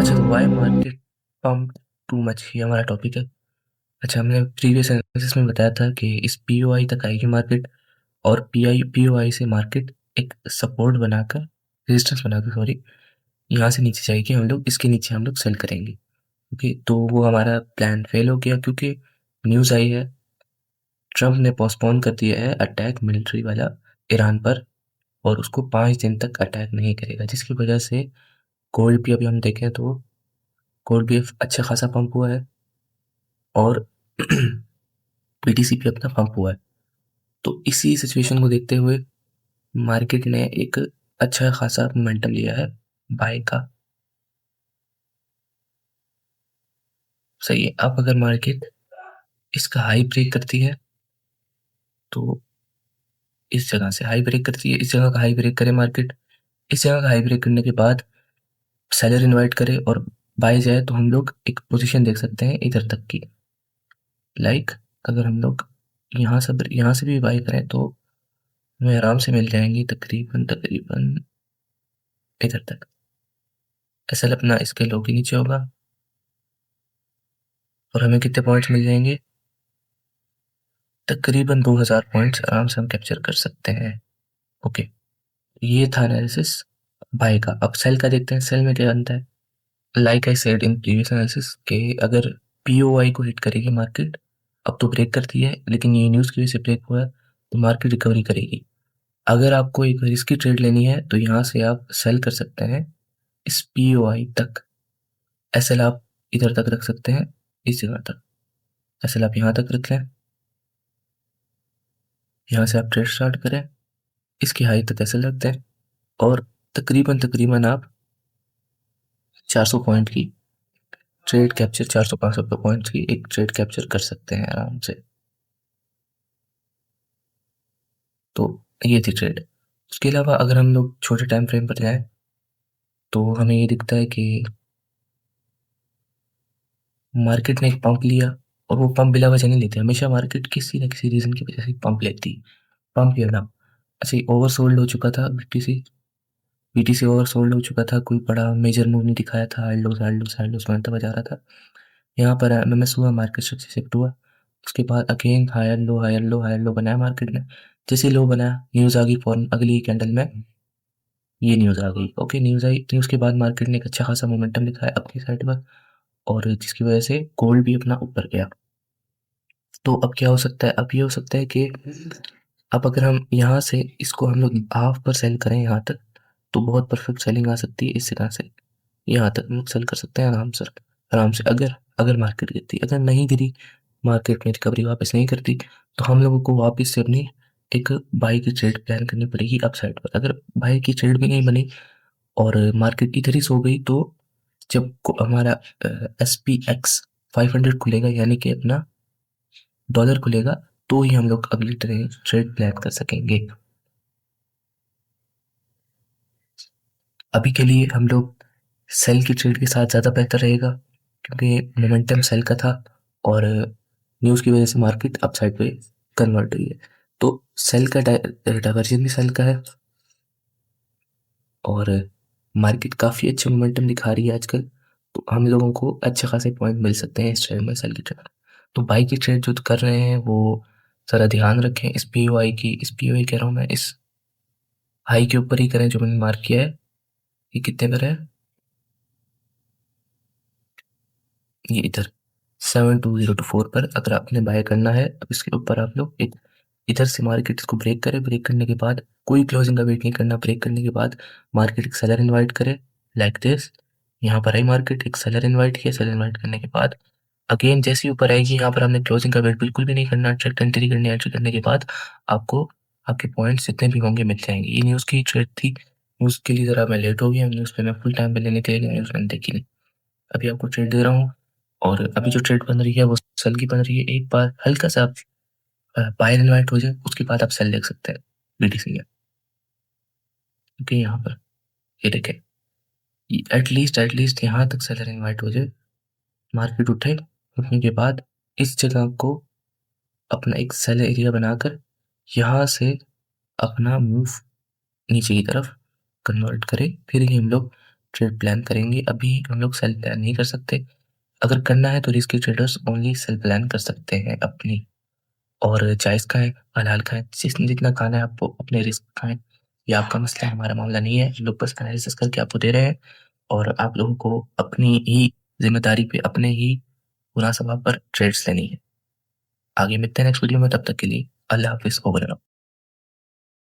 अच्छा, तो why market pump too much, ये हमारा टॉपिक है। अच्छा, हमने प्रीवियस एनालिसिस में बताया था कि इस पीओआई तक आएगी मार्केट, और पीओआई से मार्केट एक सपोर्ट बनाकर, रेजिस्टेंस बनाकर, सॉरी, यहाँ से नीचे जाएगी, हम लोग इसके नीचे हम लोग सेल करेंगे। ओके, तो वो हमारा प्लान फेल हो गया क्योंकि न्यूज़ आई है, ट्रम्प ने पोस्टपोन कर दिया है अटैक मिलिट्री वाला ईरान पर, और उसको 5 दिन तक अटैक नहीं करेगा, जिसकी वजह से गोल्ड भी, अभी हम देखें तो गोल्ड भी अच्छा खासा पंप हुआ है, और पीटीसी भी अपना पंप हुआ है। तो इसी सिचुएशन को देखते हुए मार्केट ने एक अच्छा खासा मोमेंटम लिया है बाय का। सही है। अब अगर मार्केट इसका हाई ब्रेक करती है, तो इस जगह से हाई ब्रेक करती है, इस जगह का हाई ब्रेक करे मार्केट, इस जगह का हाई ब्रेक करने के बाद सेलर इनवाइट करे और बाय जाए, तो हम लोग एक पोजीशन देख सकते हैं इधर तक की। लाइक अगर हम लोग यहाँ से भी बाय करें तो हमें आराम से मिल जाएंगी तकरीबन तकरीबन इधर तक। एसएल अपना इसके लो के नीचे होगा, और हमें कितने पॉइंट्स मिल जाएंगे? तकरीबन 2000 पॉइंट्स आराम से हम कैप्चर कर सकते हैं। ओके, ये था एनालिसिस बाय का। अब सेल का देखते हैं, सेल में क्या बनता है। Like I said in previous analysis के अगर पीओआई को हिट करेगी मार्केट, अब तो ब्रेक करती है, लेकिन ये न्यूज़ की वजह से ब्रेक हुआ है, तो मार्केट रिकवरी करेगी। अगर आपको एक रिस्की ट्रेड लेनी है तो यहाँ से आप सेल कर सकते हैं इस पीओआई तक। एसएल आप इधर तक रख सकते हैं, इस जगह तक। एसएल आप यहाँ तक रख लें, यहाँ से आप ट्रेड स्टार्ट करें, इसकी हाई तक एसएल रखते हैं, और तकरीबन तकरीबन आप 400 पॉइंट की ट्रेड कैप्चर, 400-500 पॉइंट की एक ट्रेड कैप्चर कर सकते हैं आराम से। तो ये थी ट्रेड। उसके अलावा अगर हम लोग छोटे टाइम फ्रेम पर जाएं, तो हमें ये दिखता है कि मार्केट ने एक पंप लिया, और वो पंप बिला वजह नहीं लेती, हमेशा मार्केट किसी न किसी रीजन की वजह से पंप लेती। पंप या ना, अच्छा, ओवर सोल्ड हो चुका था बीटीसी, बीटीसी ओवर सोल्ड हो चुका था, कोई बड़ा मेजर मूव नहीं दिखाया था, हाइड लो मोमेंटम बजा रहा था। यहाँ पर एमएमएस हुआ, मार्केट स्ट्रक्चर शिफ्ट हुआ, उसके बाद again higher low higher low higher low बनाया मार्केट ने। जैसे लो बनाया, न्यूज़ आ गई फॉरन, अगली कैंडल में ये न्यूज़ आ गई। ओके, न्यूज़ आई, न्यूज़ के बाद मार्केट ने एक अच्छा खासा मोमेंटम दिखाया अपनी साइड पर, और जिसकी वजह से गोल्ड भी अपना ऊपर गया। तो अब क्या हो सकता है? अब ये हो सकता है कि अब अगर हम यहाँ से इसको हम लोग हाफ पर सेल करें यहाँ तक, तो बहुत परफेक्ट सेलिंग आ सकती है इस तरह से। यहाँ तक हम लोग सेल कर सकते हैं आराम से, आराम से। अगर अगर मार्केट गिरती, अगर नहीं गिरी, मार्केट में रिकवरी वापस नहीं करती, तो हम लोगों को वापस से अपनी एक बाई की ट्रेड प्लान करनी पड़ेगी अपसाइड पर। अगर बाई की ट्रेड भी नहीं बनी और मार्केट इधर ही सो गई, तो जब हमारा SPX 500 खुलेगा, यानी कि अपना डॉलर खुलेगा, तो ही हम लोग अगली ट्रेड प्लान कर सकेंगे। अभी के लिए हम लोग सेल की ट्रेड के साथ ज़्यादा बेहतर रहेगा, क्योंकि मोमेंटम सेल का था, और न्यूज़ की वजह से मार्केट अपसाइड पे कन्वर्ट हुई है। तो सेल का डाइवर्जन भी सेल का है, और मार्केट काफ़ी अच्छे मोमेंटम दिखा रही है आजकल, तो हम लोगों को अच्छे खासे पॉइंट मिल सकते हैं इस ट्रेड में, सेल की ट्रेड। तो बाई की ट्रेड जो कर रहे हैं वो ज़रा ध्यान रखें, इस पीओआई की, इस पीओआई कह रहा हूँ मैं, इस हाई के ऊपर ही करें जो मैंने मार्क किया है। ये कितने पर है? ये इधर 72024 पर अगर आपने बाय करना है, अब इसके ऊपर आप लोग एक इधर से मार्केट इसको ब्रेक करे, ब्रेक करने के बाद कोई क्लोजिंग का वेट नहीं करना, ब्रेक करने के बाद मार्केट एक सेलर इनवाइट करे, लाइक दिस। यहाँ पर आई मार्केट, एक सेलर इनवाइट किया, सेलर इनवाइट करने के बाद अगेन जैसे ही ऊपर आएगी, यहाँ पर हमने क्लोजिंग का वेट बिल्कुल भी नहीं करना, ट्रेड एंट्री करनी, एंट्री करने के बाद आपको आपके पॉइंट्स जितने भी होंगे मिल जाएंगे। ये न्यूज़ की ट्रेड थी, न्यूज़ के लिए ज़रा मैं लेट हो गया, न्यूज़ पे मैं फुल टाइम पे लेने के लिए न्यूज़ मैंने देखी नहीं। अभी आपको ट्रेड दे रहा हूँ, और अभी जो ट्रेड बन रही है वो सेल की बन रही है। एक बार हल्का सा बायर इनवाइट हो जाए, उसके बाद आप सेल देख सकते हैं बीटीसी में। ओके, यहाँ पर ये देखें, एटलीस्ट यहाँ तक सेलर इनवाइट हो जाए, मार्केट उठे, उठने के बाद इस जगह को अपना एक सेल एरिया बनाकर यहाँ से अपना मूव नीचे की तरफ कन्वर्ट करें, फिर ही हम लोग ट्रेड प्लान करेंगे। अभी हम लोग सेल प्लान नहीं कर सकते। अगर करना है तो risky traders only sell plan कर सकते हैं अपनी। और जायज़ खाएँ, हलाल खाएँ, जिसने जितना खाना है आपको अपने रिस्क खाएँ। ये आपका मसला है, हमारा मामला नहीं है। हम लोग बस एनालिसिस करके आपको दे रहे हैं और आप लोगों को अपनी ही ज़िम्मेदारी पे, अपने ही गुनाह सवाब पर ट्रेड्स लेनी है। आगे मिलते हैं नेक्स्ट वीडियो में, तब तक के लिए अल्लाह हाफ़िज़। Over and out.